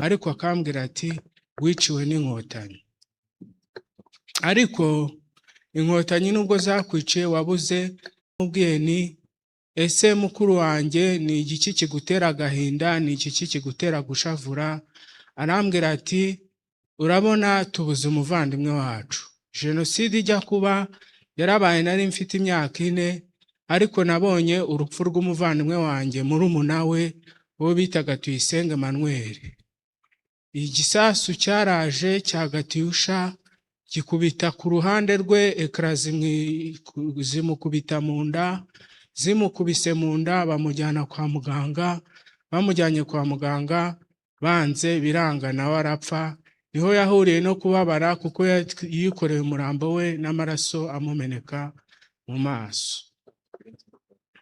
ariko akambwira ati wiciwe n'inkotanyi. Ariko inkotanyi nubwo zakwiciye wabuze, mubwiye ni ese mukuru wanjye ni igiki kigutera agahinda, ni igiki kigutera gushavura? Arambwira ati urabona tubuze umuvandimwe wacu. Jenoside ijya kuba yarabaye nari mfite imyaka 4, ariko nabonye urupfu rw'umuvandimwe wanjye murumuna we uwo bitaga Tuyisenge Emmanuel. Igisasu cyaraje cya Katyusha gikubita ku ruhande rwe, ekara zimukubita mu nda, zimukubise mu nda bamujyana kwa muganga. Bamujyanye kwa muganga banze biranga nawe arapfa. Niho yahuriye no kubabara kuko yikoreye umurambo we n'amaraso amumeneka mu maso.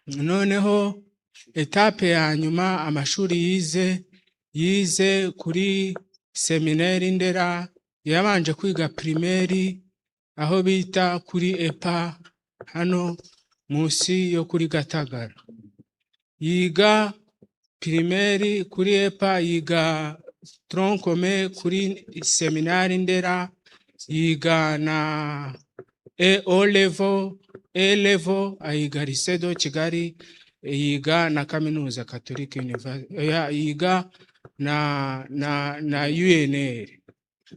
Noneho etape ya nyuma amashuri yize kuri seminari Ndera. Yabanje kwiga primaire aho bita kuri EPA hano munsi yo kuri Gatagara. Yiga primaire kuri EPA, yiga troncome kuri seminari Ndera, yiga na O level ayiga lycée de Kigali, yiga na kaminuza Catholic University, yiga na UNR.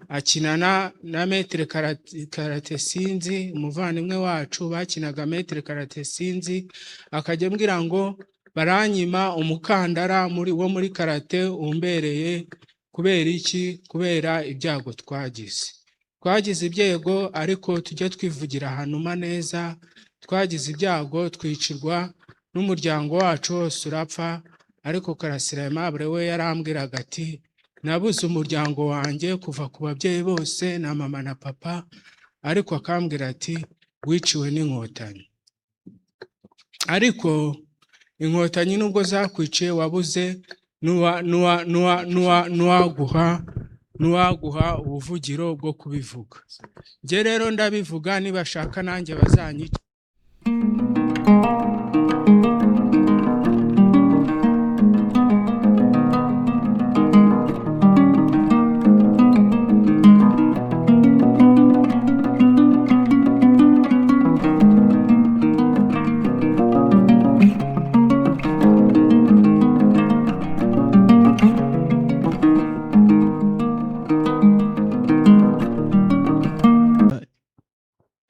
Akinana na Maître Karate Sinzi, umuvandimwe wacu bakinaga Maître Karate Sinzi. Akajya mbwira ngo baranyima umukandara wo muri karate umbereye. Kubera iki? Kubera ibyago twagize ibyego, ariko tujye twivugira ahantu neza. Twagize ibyago twicirwa n'umuryango wacu wose urapfa, ariko Karasira Aimable we yarambwiraga ati nabuze umuryango wanjye kuva ku babyeyi bose na mama na papa, ariko akambwira ati wiciwe n'inkotanyi. Ariko inkotanyi nubwo zakwiciye wabuze nuwaguha ubuvugiro bwo kubivuga. Nge rero ndabivuga, nibashaka nanjye bazanyica.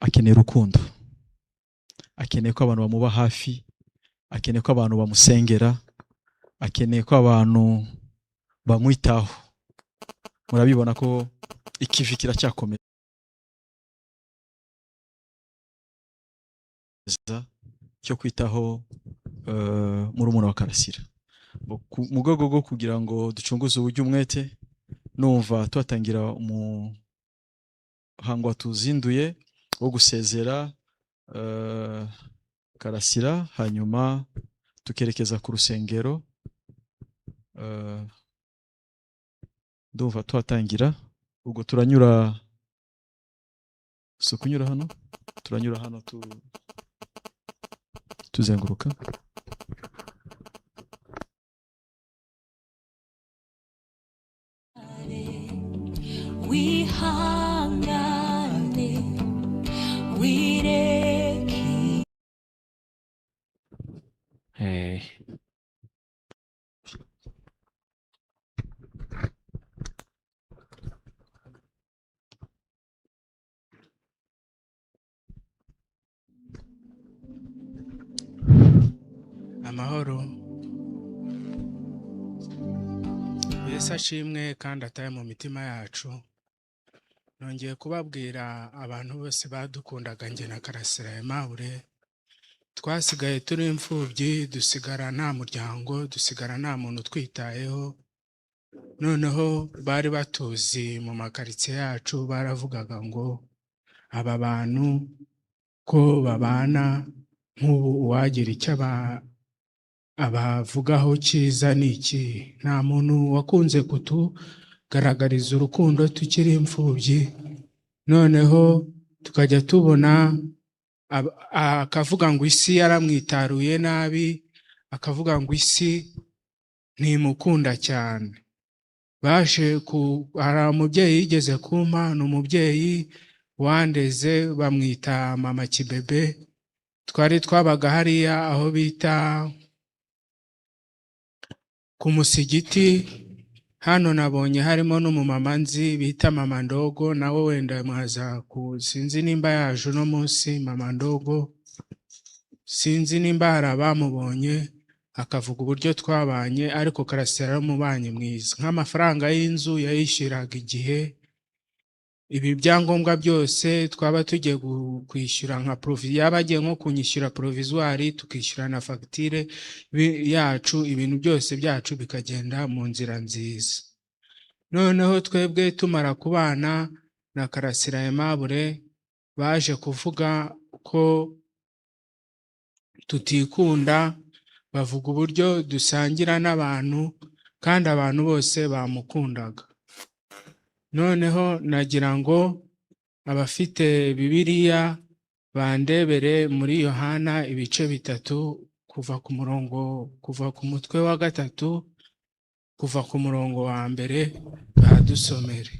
Akeneye urukundo, akeneye ko abantu bamuba hafi, akeneye ko abantu bamusengera, akeneye ko abantu bamwitaho. Murabibona ko ikivi kiracyakomeza cyo kwitaho murumuna wa Karasira. Mu rwego rwo kugira ngo ducunguze uburyo umwete, numva twatangira umuhango tuzinduye wo gusezera Karasira, hanyuma tukerekeza ku rusengero. Ndumva twatangira ubwo turanyura kunyura hano, turanyura hano tuzenguruka. Amahoro. Yesu ashimwe kandi ataye mu mitima yacu. Nongeye kubabwira abantu bose badukundaga nge na Karasira Aimable. Twasigaye turi imfubyi, dusigara nta muryango, dusigara nta muntu twitayeho. Noneho bari batuzi mu makaritsiye yacu, baravugaga ngo aba bantu ko babana nk'ubu uwagira icyo abavugaho cyiza ni iki. Nta muntu wakunze kutugaragariza urukundo tukiri imfubyi. Noneho tukajya tubona akavuga ngo isi yaramwitaruye nabi, akavuga ngo isi ntimukunda cyane. hari umubyeyi yigeze kumpa, ni umubyeyi wandeze bamwita mama Kibebe, twabaga hariya aho bita ku musigiti. Hano nabonye harimo n'umumama nzi bita mama Ndogo, nawe wenda mwaza sinzi nimba yaje uno munsi. Mama Ndogo sinzi nimba hari abamubonye akavuga uburyo twabanye, ariko Karasira ari umubanyi mwiza. Nk'amafaranga y'inzu yayishyuraga igihe, ibi byangombwa byose twaba tugiye kwishyura nka yaba agiye nko kunyishyura provisoire, tukishyura na fagitire yacu, ibintu byose byacu bikagenda mu nzira nziza. Noneho twebwe tumara kubana na Karasira Aimable, baje kuvuga ko tutikunda, bavuga uburyo dusangira n'abantu kandi abantu bose bamukundaga. Noneho nagira ngo abafite Bibiliya bandebere muri Yohana ibice 3 kuva ku mutwe wa 3 kuva ku murongo wa 1 badusomere.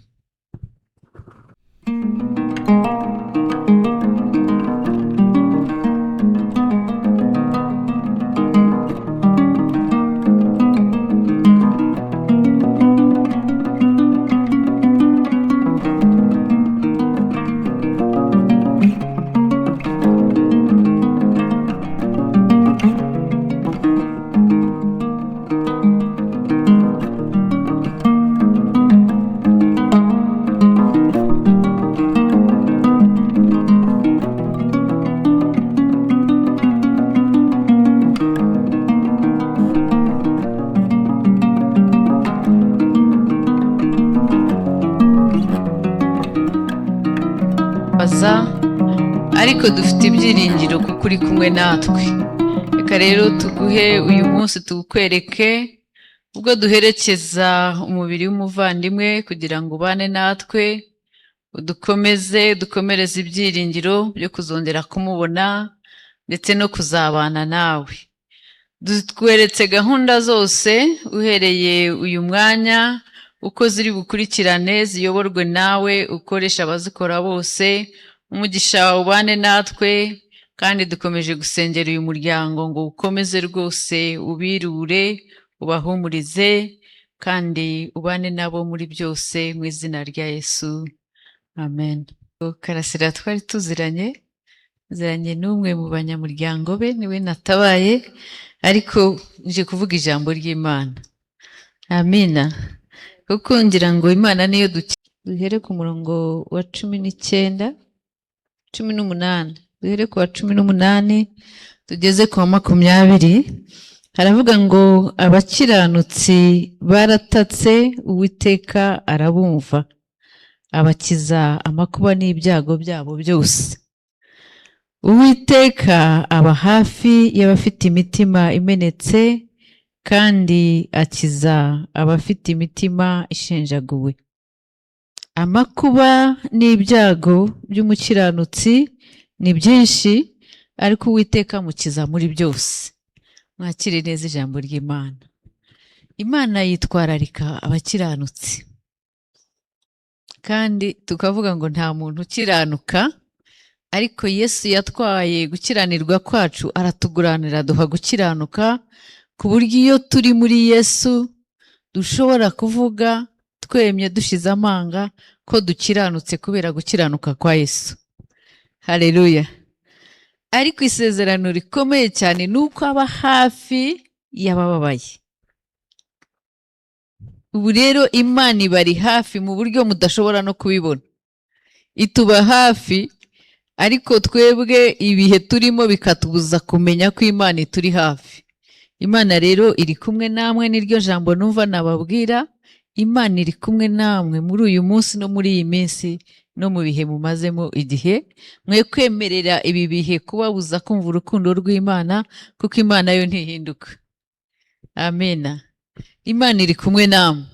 Ariko dufite ibyiringiro kuko uri kumwe natwe. Reka rero tuguhe uyu munsi tukwereke ubwo duherekeza umubiri w'umuvandimwe kugira ngo ubane natwe, dukomereze ibyiringiro byo kuzongera kumubona ndetse no kuzabana nawe. Dutweretse gahunda zose uhereye uyu mwanya uko ziri bukurikirane, ziyoborwe nawe ukoresha abazikora bose. Umugisha ubane natwe, kandi dukomeje gusengera uyu muryango ngo ukomeze rwose ubirure, ubahumurize, kandi ubane nabo muri byose mu izina rya Yesu, amen. Karasira twari tuziranye n'umwe mu banyamuryango be, niwe natabaye, ariko nje kuvuga ijambo ry'Imana. Amina. Kuko ngira ngo Imana niyo duhere ku murongo wa 18 duhere ku wa 18 tugeze ku wa 20. Haravuga ngo abakiranutsi baratatse, Uwiteka arabumva, abakiza amakuba n'ibyago byabo byose. Uwiteka aba hafi y'abafite imitima imenetse, kandi akiza abafite imitima ishenjaguwe. Amakuba n'ibyago by'umukiranutsi ni byinshi, ariko Uwiteka amukiza muri byose. Mwakire neza ijambo ry'Imana. Imana yitwararika abakiranutsi, kandi tukavuga ngo nta muntu ukiranuka, ariko Yesu yatwaye gukiranirwa kwacu, aratuguranira aduha gukiranuka, ku buryo iyo turi muri Yesu dushobora kuvuga twemye dushize amanga ko dukiranutse kubera gukiranuka kwa Yesu. Haleluya. Ariko isezerano rikomeye cyane nuko aba hafi y'abababaye. Ubu rero Imana ibari hafi mu buryo mudashobora no kubibona. Ituba hafi, ariko twebwe ibihe turimo bikatubuza kumenya ko Imana ituri hafi. Imana rero iri kumwe namwe, niryo jambo numva nababwira. Imana iri kumwe namwe muri uyu munsi no muri iyi minsi no mu bihe mumazemo igihe. Mwe kwemerera ibi bihe kubabuza kumva urukundo rw'Imana, kuko Imana yo ntihinduka. Amena. Imana iri kumwe namwe.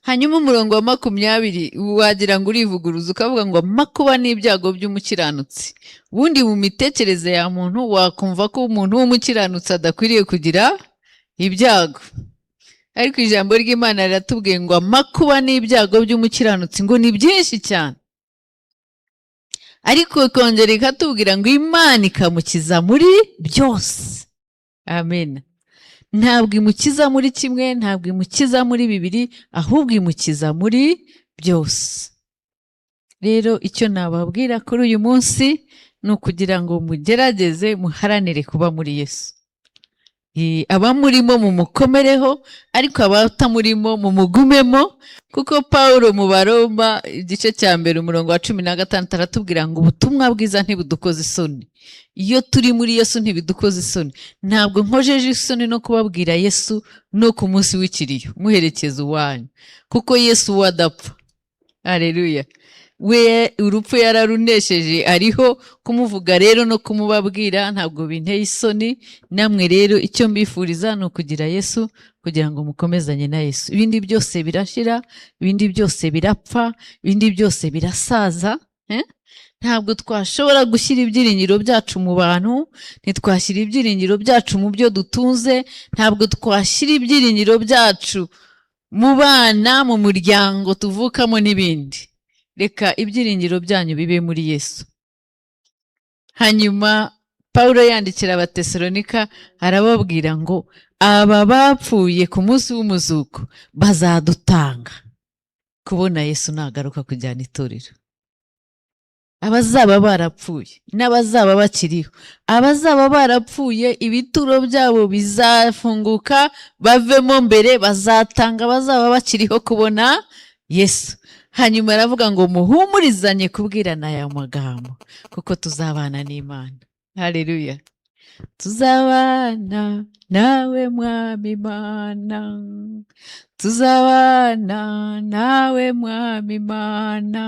Hanyuma umurongo wa 20 wagira ngo urivuguruza ukavuga ngo amakuba n'ibyago by'umukiranutsi. Ubundi mu mitekerereze ya muntu wakumva ko umuntu w'umukiranutsi adakwiriye kugira ibyago. ariko ijambo ry'Imana riratubwiye ngo amakuba n'ibyago by'umukiranutsi ngo ni byinshi cyane, ariko ikongera ikatubwira ngo Imana ikamukiza muri byose. Amen. Ntabwo imukiza muri kimwe, ntabwo imukiza muri bibiri, ahubwo imukiza muri byose. Rero icyo nababwira kuri uyu munsi ni ukugira ngo mugerageze muharanire kuba muri Yesu. Abamurimo mumukomereho, ariko abatamurimo mumugumemo, kuko Pawulo mu Baroma igice cya mbere umurongo wa 16 aratubwira ngo ubutumwa bwiza ntibudukoze isoni. Iyo turi muri Yesu ntibidukoze isoni. Ntabwo nkojeje isoni no kubabwira Yesu no ku munsi w'ikiriyo muherekeza uwanyu, kuko Yesu wadapfa. Haleluya. We urupfu yararunesheje, ariho kumuvuga rero no kumubabwira ntabwo binteye isoni. Namwe rero icyo mbifuriza ni ukugira Yesu, kugira ngo mukomezanye na Yesu. Ibindi byose birashira, ibindi byose birapfa, ibindi byose birasaza. Ntabwo twashobora gushyira ibyiringiro byacu mu bantu, ntitwashyira ibyiringiro byacu mu byo dutunze, ntabwo twashyira ibyiringiro byacu mu bana, mu muryango tuvukamo n'ibindi. Reka ibyiringiro byanyu bibe muri Yesu. Hanyuma Pawulo yandikira Abatesalonika arababwira ngo aba bapfuye ku munsi w'umuzuko bazadutanga kubona Yesu nagaruka kujyana itorero. Abazaba barapfuye n'abazaba bakiriho, abazaba barapfuye ibituro byabo bizafunguka bavemo mbere, bazatanga abazaba bakiriho kubona Yesu. Hanyuma aravuga ngo muhumurizanye kubwirana aya magambo, kuko tuzabana n'Imana. Haleluya. Tuzabana nawe Mwami Imana, tuzabana nawe Mwami Imana,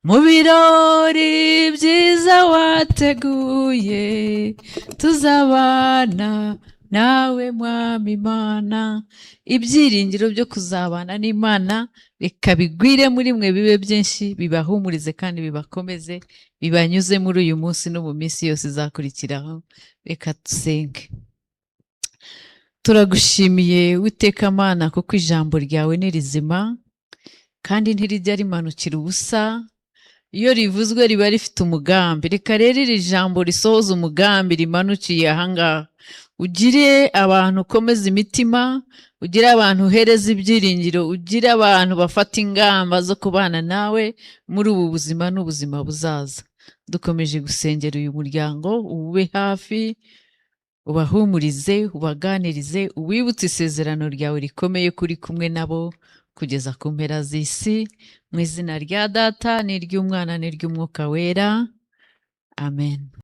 mu birori byiza wateguye, tuzabana nawe Mwami Imana. Ibyiringiro byo kuzabana n'Imana reka bigwire muri mwe, bibe byinshi, bibahumurize kandi bibakomeze, bibanyuze muri uyu munsi no mu minsi yose izakurikiraho. Reka dusenge. Turagushimiye Uwiteka Mana, kuko ijambo ryawe ni rizima kandi ntirijya rimanukira ubusa. Iyo rivuzwe riba rifite umugambi. Reka rero iri jambo risohoza umugambi rimanukiye ahangaha. Ugire abantu ukomeza imitima, ugire abantu uhereza ibyiringiro, ugire abantu bafata ingamba zo kubana nawe muri ubu buzima n'ubuzima buzaza. Dukomeje gusengera uyu muryango, ube hafi, ubahumurize, ubaganirize, uwibutse isezerano ryawe rikomeye kuri kumwe nabo kugeza ku mpera z'isi. Mu izina rya Data n'iry'Umwana n'iry'Umwuka Wera. Amen.